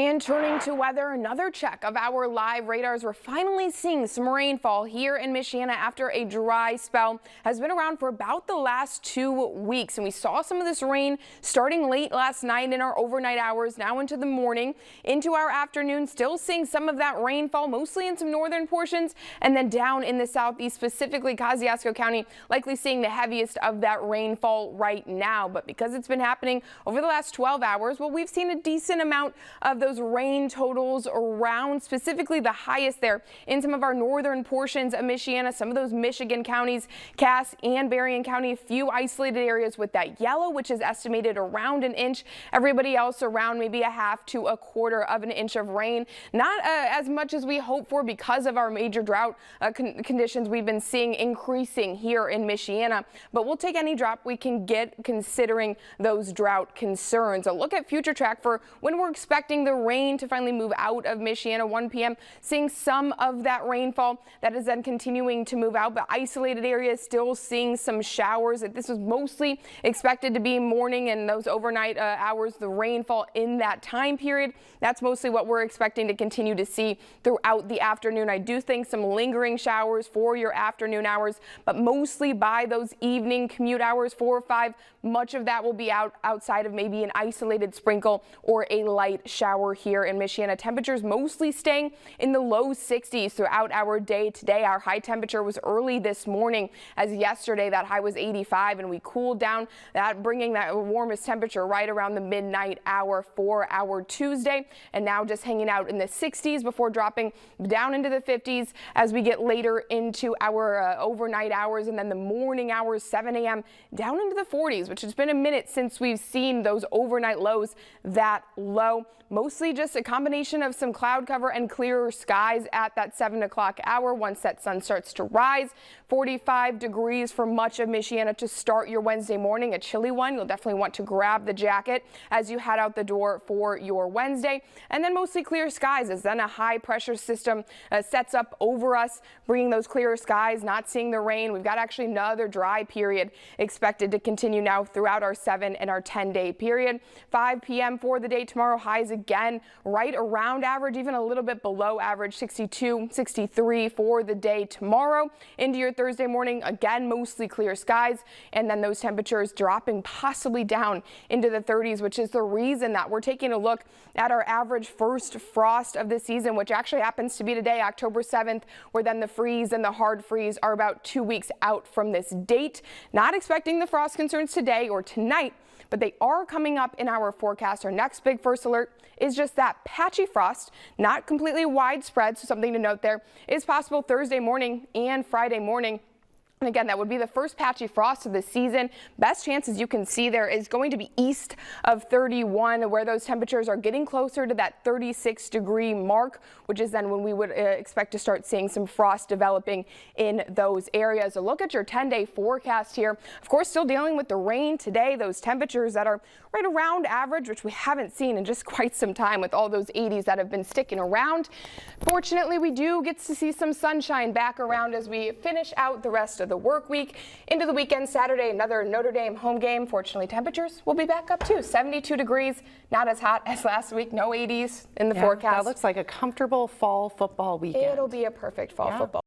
And turning to weather, another check of our live radars. We're finally seeing some rainfall here in Michiana after a dry spell has been around for about the last 2 weeks. And we saw some of this rain starting late last night in our overnight hours, now into the morning, into our afternoon. Still seeing some of that rainfall, mostly in some northern portions, and then down in the southeast, specifically Kosciuszko County, likely seeing the heaviest of that rainfall right now. But because it's been happening over the last 12 hours, well, we've seen a decent amount of those rain totals around, specifically the highest there in some of our northern portions of Michiana, some of those Michigan counties, Cass and Berrien County, a few isolated areas with that yellow, which is estimated around an inch. Everybody else around maybe a half to a quarter of an inch of rain. Not as much as we hope for because of our major drought conditions we've been seeing increasing here in Michiana, but we'll take any drop we can get considering those drought concerns. A look at future track for when we're expecting the rain to finally move out of Michiana. 1 p.m. seeing some of that rainfall that is then continuing to move out, but isolated areas still seeing some showers. This was mostly expected to be morning and those overnight hours, the rainfall in that time period. That's mostly what we're expecting to continue to see throughout the afternoon. I do think some lingering showers for your afternoon hours, but mostly by those evening commute hours, 4 or 5, much of that will be outside of maybe an isolated sprinkle or a light shower here in Michiana. Temperatures mostly staying in the low 60s throughout our day today. Our high temperature was early this morning, as yesterday that high was 85, and we cooled down, that bringing that warmest temperature right around the midnight hour for our Tuesday, and now just hanging out in the 60s before dropping down into the 50s as we get later into our overnight hours, and then the morning hours, 7 a.m. down into the 40s, which has been a minute since we've seen those overnight lows that low. Mostly just a combination of some cloud cover and clearer skies at that 7 o'clock hour once that sun starts to rise. 45 degrees for much of Michiana to start your Wednesday morning, a chilly one. You'll definitely want to grab the jacket as you head out the door for your Wednesday. And then mostly clear skies as then a high pressure system sets up over us, bringing those clearer skies, not seeing the rain. We've got actually another dry period expected to continue now throughout our 7 and our 10-day period. 5 p.m. for the day tomorrow, highs again right around average, even a little bit below average, 62, 63 for the day tomorrow. Into your Thursday morning, again, mostly clear skies, and then those temperatures dropping possibly down into the 30s, which is the reason that we're taking a look at our average first frost of the season, which actually happens to be today, October 7th, where then the freeze and the hard freeze are about 2 weeks out from this date. Not expecting the frost concerns today or tonight, but they are coming up in our forecast. Our next big first alert is just that patchy frost, not completely widespread, so something to note there is possible Thursday morning and Friday morning. And again, that would be the first patchy frost of the season. Best chances you can see there is going to be east of 31, where those temperatures are getting closer to that 36-degree mark, which is then when we would expect to start seeing some frost developing in those areas. A look at your 10-day forecast here. Of course, still dealing with the rain today, those temperatures that are right around average, which we haven't seen in just quite some time with all those 80s that have been sticking around. Fortunately, we do get to see some sunshine back around as we finish out the rest of the work week into the weekend. Saturday, another Notre Dame home game. Fortunately, temperatures will be back up too. 72 degrees, not as hot as last week. No 80s in the forecast. That looks like a comfortable fall football weekend. It'll be a perfect fall football.